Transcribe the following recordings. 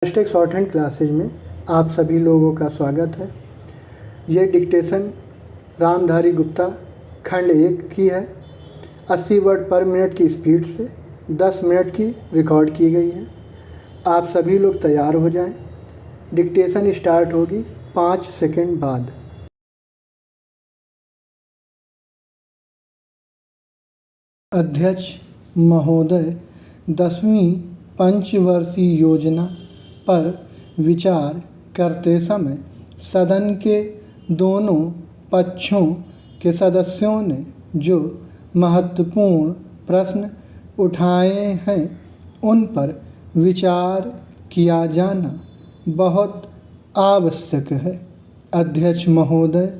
FASTag short hand classes में आप सभी लोगों का स्वागत है। ये डिक्टेशन रामधारी गुप्ता खंड 1 की है। 80 वर्ड पर मिनट की स्पीड से 10 मिनट की रिकॉर्ड की गई है। आप सभी लोग तैयार हो जाएं। डिक्टेशन स्टार्ट होगी 5 सेकंड बाद। अध्यक्ष महोदय, 10वीं पंचवर्षीय योजना पर विचार करते समय सदन के दोनों पक्षों के सदस्यों ने जो महत्वपूर्ण प्रश्न उठाए हैं उन पर विचार किया जाना बहुत आवश्यक है। अध्यक्ष महोदय,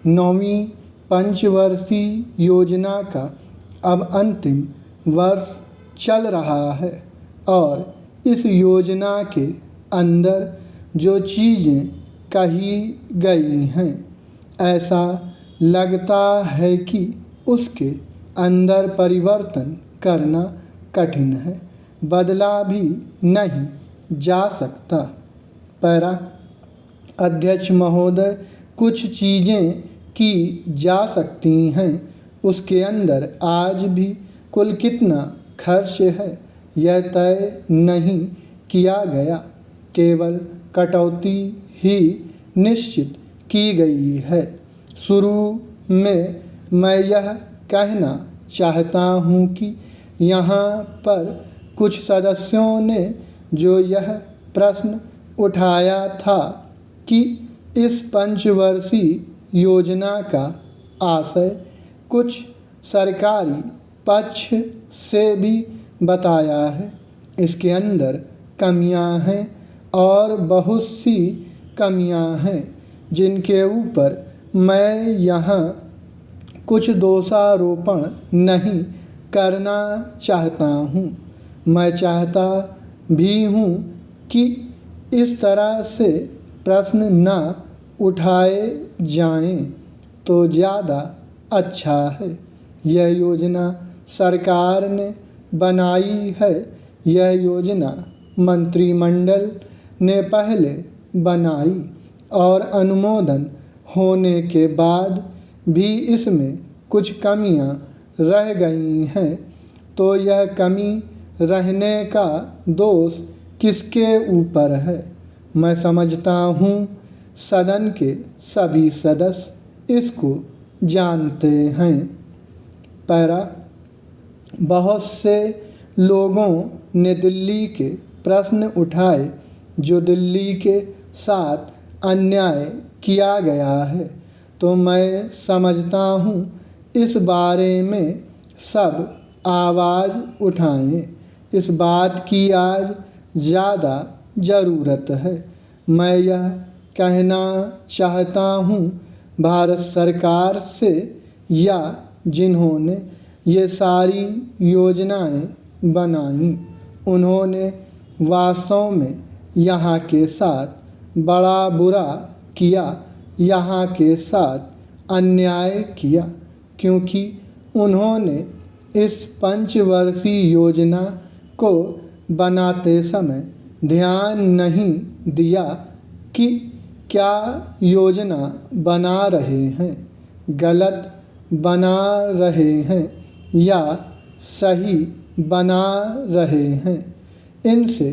9वीं पंचवर्षीय योजना का अब अंतिम वर्ष चल रहा है और इस योजना के अंदर जो चीज़ें कही गई हैं, ऐसा लगता है कि उसके अंदर परिवर्तन करना कठिन है, बदला भी नहीं जा सकता। पैरा। अध्यक्ष महोदय, कुछ चीज़ें की जा सकती हैं, उसके अंदर आज भी कुल कितना खर्च है यह तय नहीं किया गया, केवल कटौती ही निश्चित की गई है। शुरू में मैं यह कहना चाहता हूँ कि यहाँ पर कुछ सदस्यों ने जो यह प्रश्न उठाया था कि इस पंचवर्षीय योजना का आशय कुछ सरकारी पक्ष से भी बताया है। इसके अंदर कमियां हैं और बहुत सी कमियां हैं जिनके ऊपर मैं यहाँ कुछ दोषारोपण नहीं करना चाहता हूँ। मैं चाहता भी हूँ कि इस तरह से प्रश्न न उठाए जाएं तो ज़्यादा अच्छा है। यह योजना सरकार ने बनाई है। यह योजना मंत्रिमंडल ने पहले बनाई और अनुमोदन होने के बाद भी इसमें कुछ कमियां रह गई हैं, तो यह कमी रहने का दोष किसके ऊपर है? मैं समझता हूँ सदन के सभी सदस्य इसको जानते हैं। पैरा। बहुत से लोगों ने दिल्ली के प्रश्न उठाए जो दिल्ली के साथ अन्याय किया गया है, तो मैं समझता हूँ इस बारे में सब आवाज़ उठाएं। इस बात की आज ज़्यादा ज़रूरत है। मैं यह कहना चाहता हूँ भारत सरकार से या जिन्होंने ये सारी योजनाएं बनाई, उन्होंने वास्तव में यहाँ के साथ बड़ा बुरा किया, यहाँ के साथ अन्याय किया, क्योंकि उन्होंने इस पंचवर्षीय योजना को बनाते समय ध्यान नहीं दिया कि क्या योजना बना रहे हैं, गलत बना रहे हैं या सही बना रहे हैं, इनसे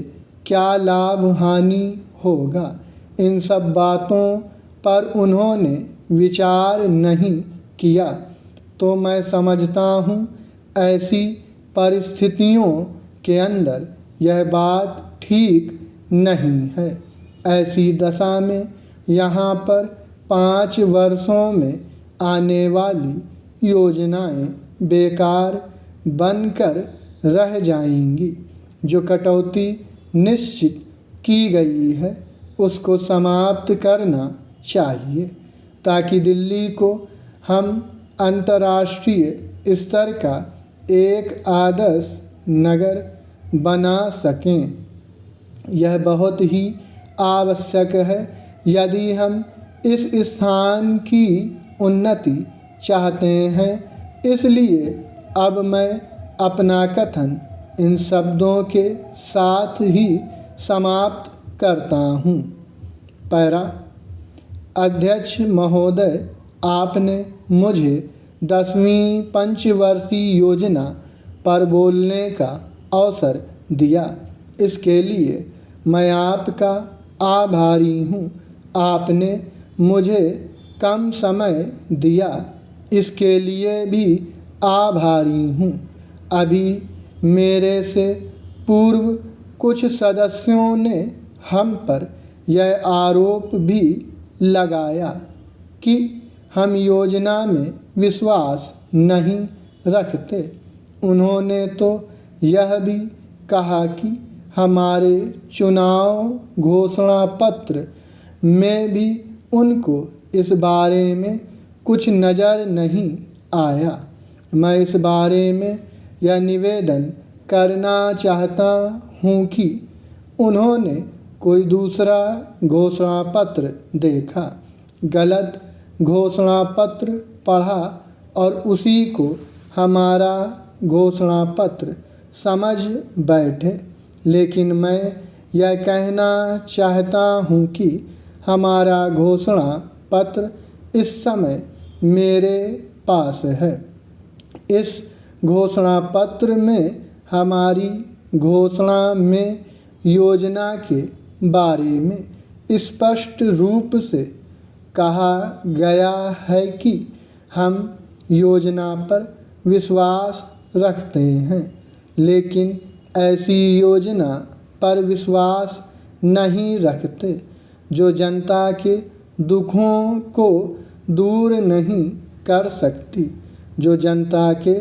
क्या लाभ हानि होगा, इन सब बातों पर उन्होंने विचार नहीं किया। तो मैं समझता हूँ ऐसी परिस्थितियों के अंदर यह बात ठीक नहीं है। ऐसी दशा में यहाँ पर 5 वर्षों में आने वाली योजनाएं बेकार बनकर रह जाएंगी। जो कटौती निश्चित की गई है उसको समाप्त करना चाहिए, ताकि दिल्ली को हम अंतर्राष्ट्रीय स्तर का एक आदर्श नगर बना सकें। यह बहुत ही आवश्यक है यदि हम इस स्थान की उन्नति चाहते हैं। इसलिए अब मैं अपना कथन इन शब्दों के साथ ही समाप्त करता हूँ। पैरा। अध्यक्ष महोदय, आपने मुझे 10वीं पंचवर्षीय योजना पर बोलने का अवसर दिया, इसके लिए मैं आपका आभारी हूँ। आपने मुझे कम समय दिया, इसके लिए भी आभारी हूँ। अभी मेरे से पूर्व कुछ सदस्यों ने हम पर यह आरोप भी लगाया कि हम योजना में विश्वास नहीं रखते। उन्होंने तो यह भी कहा कि हमारे चुनाव घोषणा पत्र में भी उनको इस बारे में कुछ नज़र नहीं आया। मैं इस बारे में यह निवेदन करना चाहता हूँ कि उन्होंने कोई दूसरा घोषणा पत्र देखा, गलत घोषणा पत्र पढ़ा और उसी को हमारा घोषणा पत्र समझ बैठे। लेकिन मैं यह कहना चाहता हूँ कि हमारा घोषणा पत्र इस समय मेरे पास है। इस घोषणा पत्र में हमारी घोषणा में योजना के बारे में स्पष्ट रूप से कहा गया है कि हम योजना पर विश्वास रखते हैं, लेकिन ऐसी योजना पर विश्वास नहीं रखते जो जनता के दुखों को दूर नहीं कर सकती, जो जनता के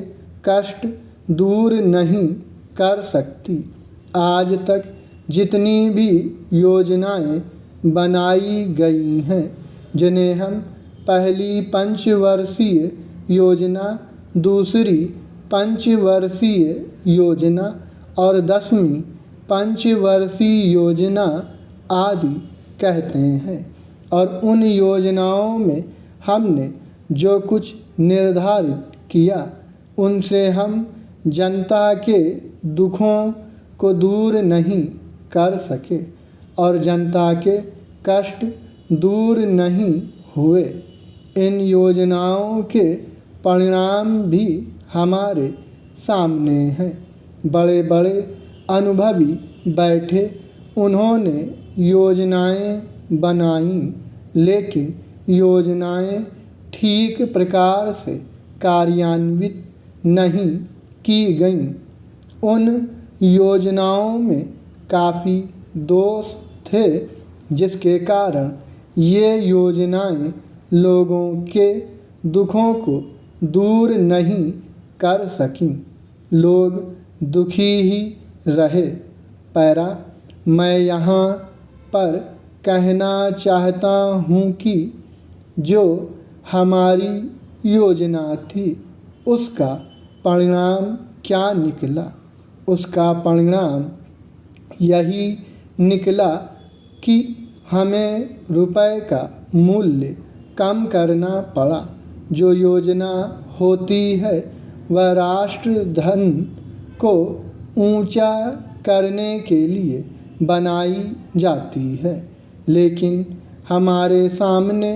कष्ट दूर नहीं कर सकती। आज तक जितनी भी योजनाएं बनाई गई हैं, जिन्हें हम पहली पंचवर्षीय योजना, दूसरी पंचवर्षीय योजना और 10वीं पंचवर्षीय योजना आदि कहते हैं, और उन योजनाओं में हमने जो कुछ निर्धारित किया उनसे हम जनता के दुखों को दूर नहीं कर सके और जनता के कष्ट दूर नहीं हुए। इन योजनाओं के परिणाम भी हमारे सामने हैं। बड़े बड़े अनुभवी बैठे, उन्होंने योजनाएं बनाई, लेकिन योजनाएं ठीक प्रकार से कार्यान्वित नहीं की गईं। उन योजनाओं में काफ़ी दोष थे, जिसके कारण ये योजनाएं लोगों के दुखों को दूर नहीं कर सकीं। लोग दुखी ही रहे। पैरा। मैं यहाँ पर कहना चाहता हूँ कि जो हमारी योजना थी उसका परिणाम क्या निकला। उसका परिणाम यही निकला कि हमें रुपए का मूल्य कम करना पड़ा। जो योजना होती है वह राष्ट्र धन को ऊंचा करने के लिए बनाई जाती है, लेकिन हमारे सामने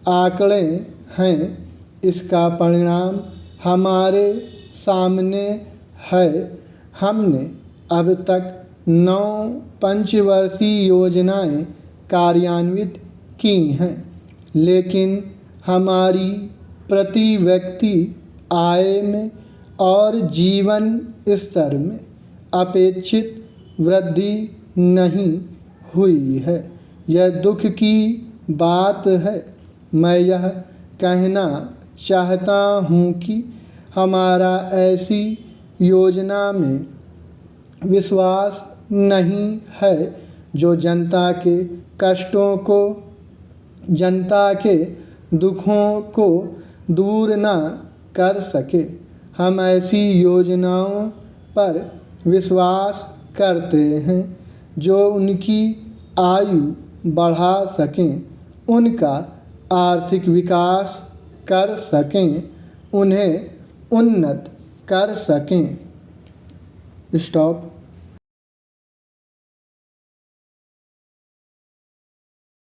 आंकड़े हैं। इसका परिणाम हमारे सामने है। हमने अब तक 9 पंचवर्षीय योजनाएं कार्यान्वित की हैं, लेकिन हमारी प्रति व्यक्ति आय में और जीवन स्तर में अपेक्षित वृद्धि नहीं हुई है। यह दुख की बात है। मैं यह कहना चाहता हूँ कि हमारा ऐसी योजना में विश्वास नहीं है जो जनता के कष्टों को, जनता के दुखों को दूर न कर सके। हम ऐसी योजनाओं पर विश्वास करते हैं जो उनकी आयु बढ़ा सकें, उनका आर्थिक विकास कर सकें, उन्हें उन्नत कर सकें। स्टॉप।